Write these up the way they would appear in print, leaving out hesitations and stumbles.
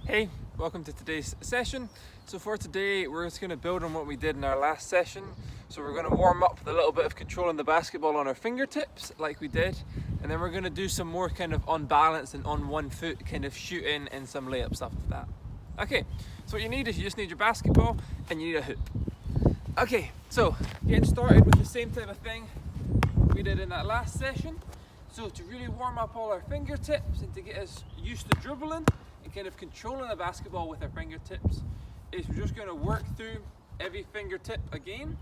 Hey, welcome to today's session. So for today, we're just going to build on what we did in our last session. So we're going to warm up with a little bit of controlling the basketball on our fingertips like we did. And then we're going to do some more kind of on balance and on one foot kind of shooting and some layup stuff like that. Okay, so what you need is you just need your basketball and you need a hoop. Okay, so getting started with the same type of thing we did in that last session. So to really warm up all our fingertips and to get us used to dribbling and kind of controlling the basketball with our fingertips is we're just going to work through every fingertip again,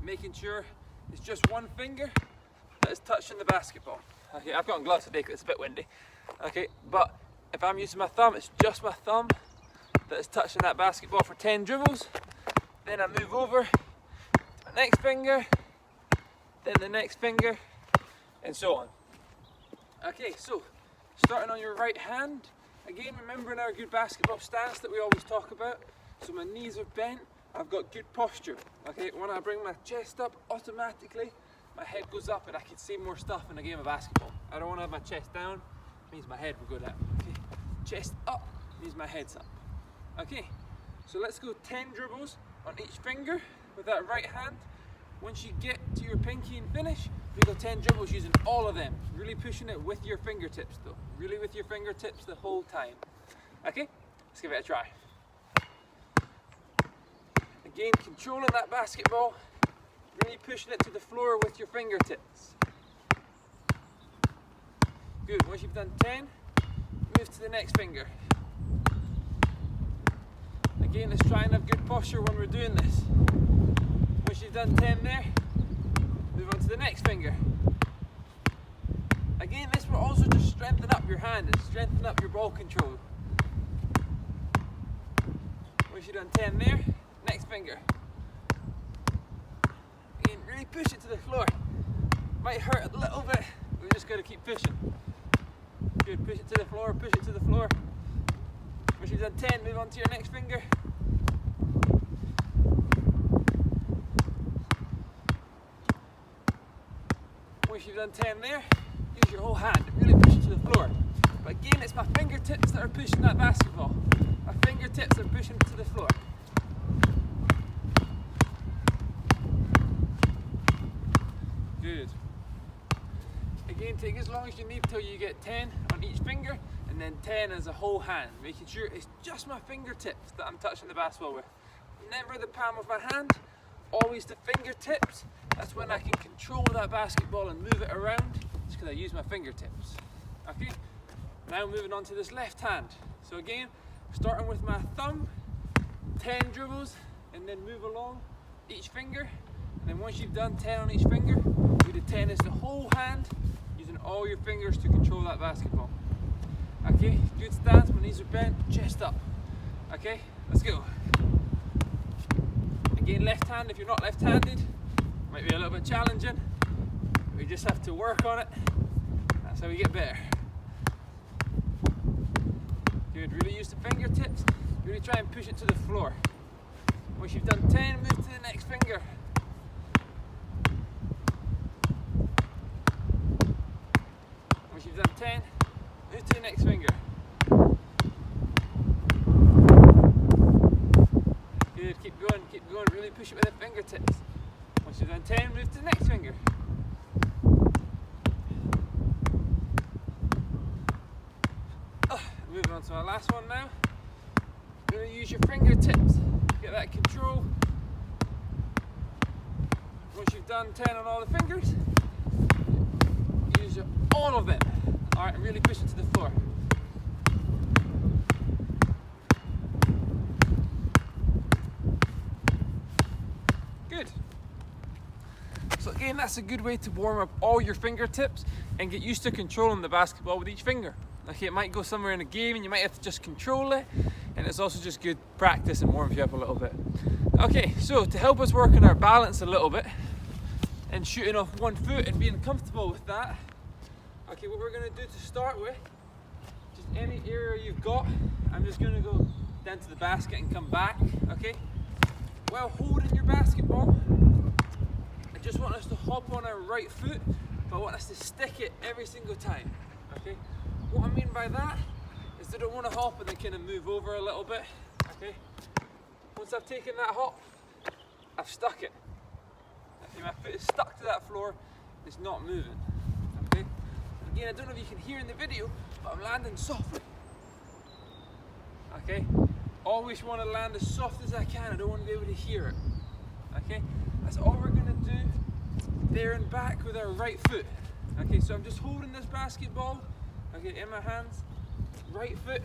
making sure it's just one finger that is touching the basketball. Okay, I've got on gloves today because it's a bit windy. Okay, but if I'm using my thumb, it's just my thumb that is touching that basketball for 10 dribbles. Then I move over to my next finger, then the next finger, and so on. Okay, so starting on your right hand, again remembering our good basketball stance that we always talk about. So my knees are bent, I've got good posture. Okay, when I bring my chest up, automatically my head goes up and I can see more stuff in a game of basketball. I don't want to have my chest down, means my head will go down. Okay, chest up means my head's up. Okay, so let's go 10 dribbles on each finger with that right hand. Once you get to your pinky and finish, we go 10 dribbles using all of them. Really pushing it with your fingertips though. Really with your fingertips the whole time. Okay, let's give it a try. Again, controlling that basketball. Really pushing it to the floor with your fingertips. Good, once you've done 10, move to the next finger. Again, let's try and have good posture when we're doing this. Once you've done 10 there, move on to the next finger. Again, this will also just strengthen up your hand and strengthen up your ball control. Once you've done 10 there, next finger. Again, really push it to the floor. Might hurt a little bit, but we just got to keep pushing. Good, push it to the floor, push it to the floor. Once you've done 10, move on to your next finger. Once you've done 10 there, use your whole hand, really push it to the floor. But again, it's my fingertips that are pushing that basketball. My fingertips are pushing it to the floor. Good. Again, take as long as you need till you get 10 on each finger, and then 10 as a whole hand, making sure it's just my fingertips that I'm touching the basketball with. Never the palm of my hand, always the fingertips. That's when I can control that basketball and move it around. It's because I use my fingertips. Okay, now moving on to this left hand. So again, starting with my thumb, 10 dribbles, and then move along each finger. And then once you've done 10 on each finger, do the 10 as the whole hand, using all your fingers to control that basketball. Okay, good stance, my knees are bent, chest up. Okay, let's go. Again, left hand, if you're not left-handed, might be a little bit challenging. We just have to work on it. That's how we get better. Good, really use the fingertips. Really try and push it to the floor. Once you've done 10, move to the next finger. Once you've done 10, move to the next finger. Good, keep going, really push it with the fingertips. Once you've done 10, move to the next finger. Moving on to our last one now. Really use your fingertips, get that control. Once you've done 10 on all the fingers, use all of them. Alright, and really push it to the floor. Good. So again, that's a good way to warm up all your fingertips and get used to controlling the basketball with each finger. Okay, it might go somewhere in a game and you might have to just control it, and it's also just good practice and warms you up a little bit. Okay, so to help us work on our balance a little bit and shooting off one foot and being comfortable with that, okay, what we're going to do to start with, just any area you've got, I'm just going to go down to the basket and come back, okay? While holding your basketball, I just want us to hop on our right foot, but I want us to stick it every single time, okay? What I mean by that is I don't want to hop and then kind of move over a little bit. Okay. Once I've taken that hop, I've stuck it. Okay, my foot is stuck to that floor. It's not moving. Okay. Again, I don't know if you can hear in the video, but I'm landing softly. Okay. Always want to land as soft as I can. I don't want to be able to hear it. Okay. That's all we're gonna do. There and back with our right foot. Okay. So I'm just holding this basketball. Okay, in my hands. Right foot,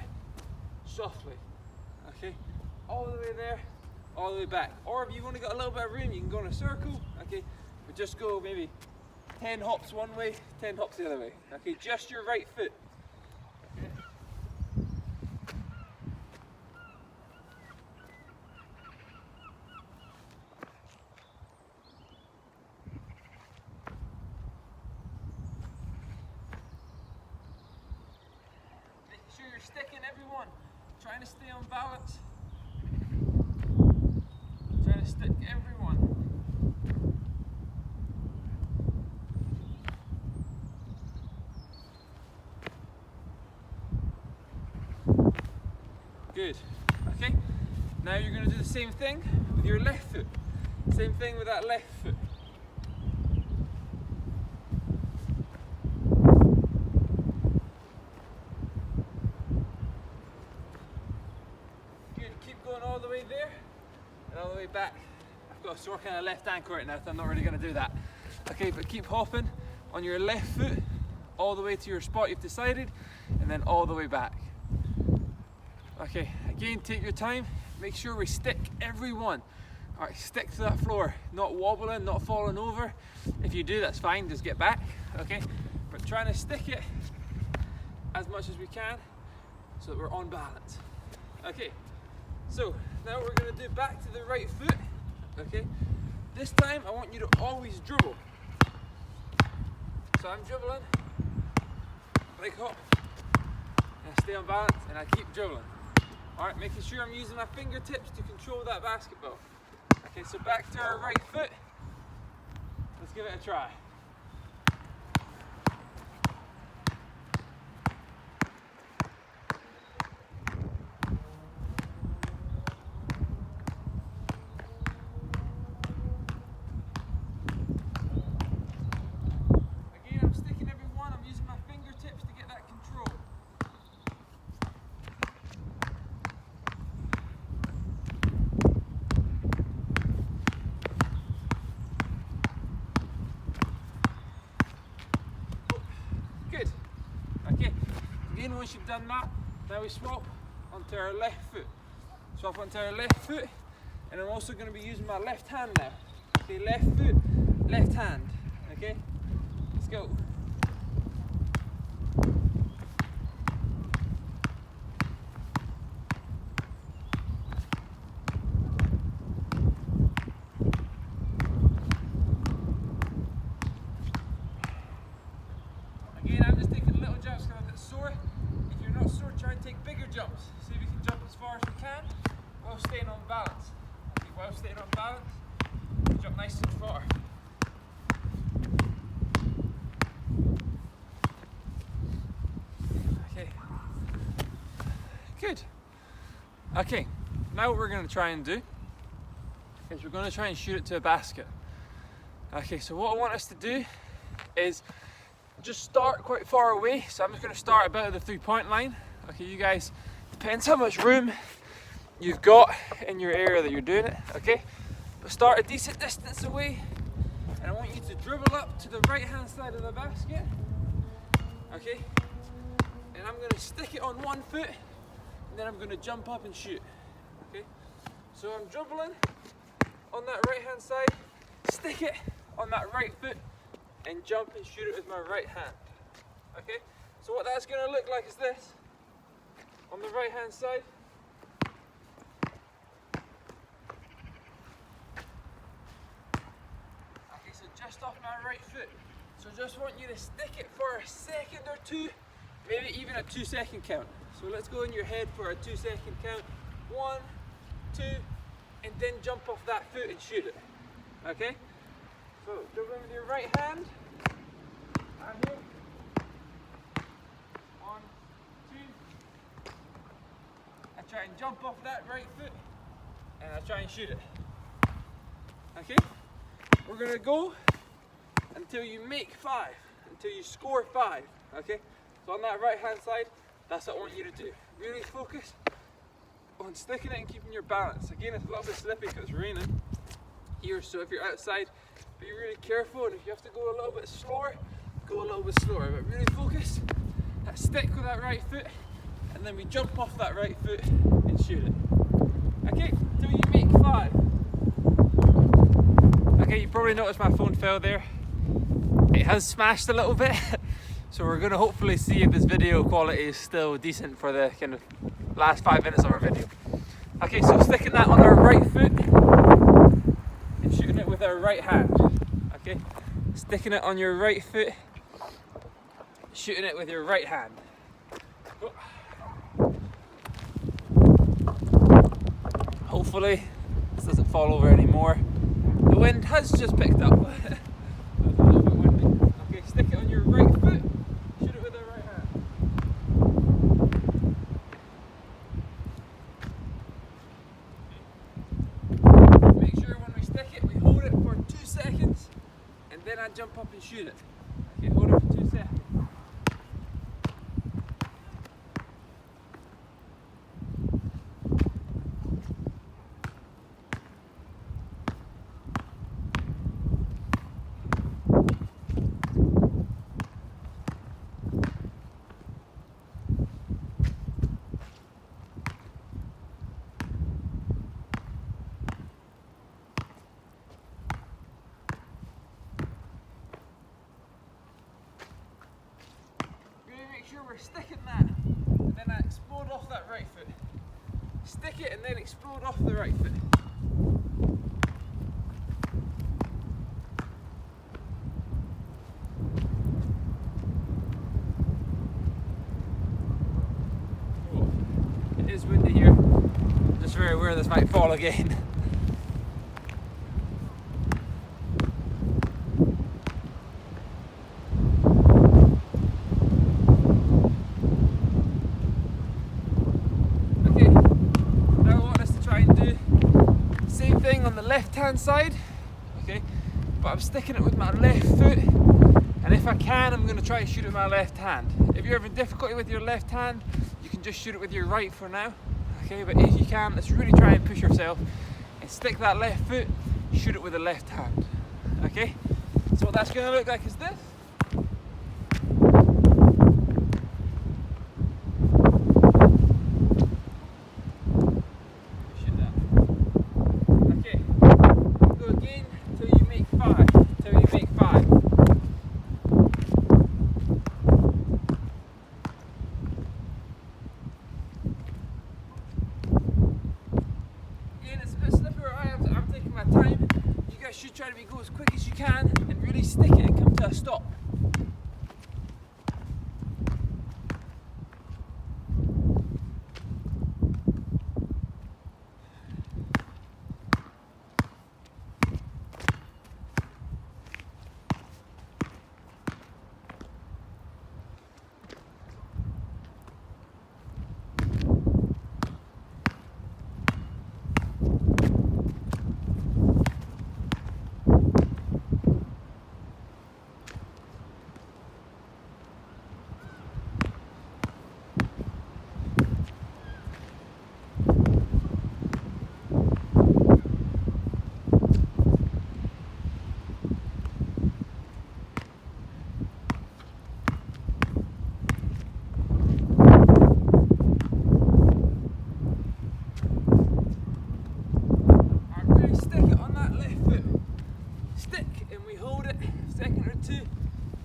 softly. Okay. All the way there, all the way back. Or if you've only got a little bit of room, you can go in a circle. Okay. But just go maybe 10 hops one way, 10 hops the other way. Okay, just your right foot. Okay. Making sure you're sticking, everyone. Trying to stay on balance. Trying to stick, everyone. Good. Okay. Now you're going to do the same thing with your left foot. Same thing with that left foot. Good. Keep going all the way there and all the way back. I've got a sore kind of left ankle right now, so I'm not really going to do that. Okay, but keep hopping on your left foot all the way to your spot you've decided, and then all the way back. Okay, again, take your time. Make sure we stick every one. All right, stick to that floor, not wobbling, not falling over. If you do, that's fine, just get back, okay? But trying to stick it as much as we can so that we're on balance. Okay, so now we're gonna do back to the right foot, okay? This time, I want you to always dribble. So I'm dribbling, break hop, and I stay on balance, and I keep dribbling. All right, making sure I'm using my fingertips to control that basketball. Okay, so back to our right foot. Let's give it a try. Again, I'm sticking every one. I'm using my fingertips to get that control. Good. Okay. Again, once you've done that, now we swap onto our left foot. Swap onto our left foot, and I'm also going to be using my left hand now. Okay, left foot, left hand. Okay, let's go. Again, I'm just taking little jumps because I'm a bit sore. If you're not sore, try and take bigger jumps. See if you can jump as far as we can while staying on balance. Okay, while staying on balance, jump nice and far. Okay. Good. Okay, now what we're going to try and do is we're going to try and shoot it to a basket. Okay, so what I want us to do is just start quite far away. So I'm just going to start about at the 3-point line. Okay, you guys, depends how much room you've got in your area that you're doing it. Okay, but start a decent distance away, and I want you to dribble up to the right hand side of the basket. Okay, and I'm going to stick it on one foot, and then I'm going to jump up and shoot. Okay, so I'm dribbling on that right hand side, stick it on that right foot, and jump and shoot it with my right hand. Okay, so what that's going to look like is this. On the right hand side, okay, so just off my right foot. So just want you to stick it for a second or two, maybe even a 2-second count. So let's go in your head for a 2-second count. 1, 2, and then jump off that foot and shoot it. Okay? So dribbling with your right hand. And here. 1, 2, I try and jump off that right foot and I try and shoot it. Okay? We're gonna go until you make 5, until you score 5. Okay? So on that right hand side, that's what I want you to do. Really focus on sticking it and keeping your balance. Again, it's a little bit slippy because it's raining here, so if you're outside, be really careful, and if you have to go a little bit slower, go a little bit slower, but really focus. Stick with that right foot, and then we jump off that right foot and shoot it. Okay, till you make 5. Okay, you probably noticed my phone fell there. It has smashed a little bit, so we're going to hopefully see if this video quality is still decent for the kind of last 5 minutes of our video. Okay, so sticking that on our right foot and shooting it with our right hand. Okay, sticking it on your right foot, shooting it with your right hand. Hopefully this doesn't fall over anymore. The wind has just picked up. It's a little bit windy. Okay, stick it on your right foot, shoot it with the right hand. Make sure when we stick it, we hold it for 2 seconds and then I jump up and shoot it. Okay, hold it for 2 seconds. Sure we're sticking that, and then I explode off that right foot. Stick it and then explode off the right foot. Oh, it is windy here. I'm just very aware this might fall again. On the left hand side, okay, but I'm sticking it with my left foot, and if I can, I'm going to try to shoot it with my left hand. If you're having difficulty with your left hand, you can just shoot it with your right for now, okay, but if you can, let's really try and push yourself and stick that left foot, shoot it with the left hand. Okay, so what that's going to look like is this. Should try to go as quick as you can and really stick it and come to a stop.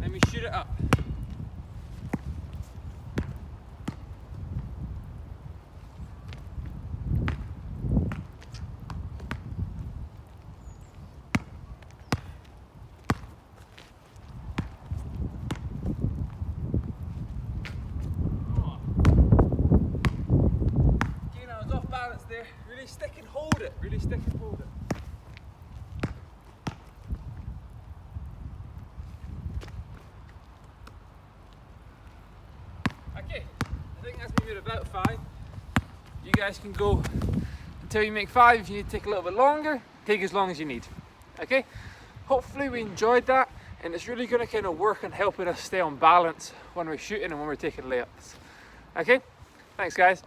Then we shoot it up. Again, I was off balance there. Really stick and hold it. Really stick and hold it. Okay, I think that's maybe about 5. You guys can go until you make 5. If you need to take a little bit longer, take as long as you need. Okay, hopefully we enjoyed that, and it's really going to kind of work on helping us stay on balance when we're shooting and when we're taking layups. Okay, thanks guys.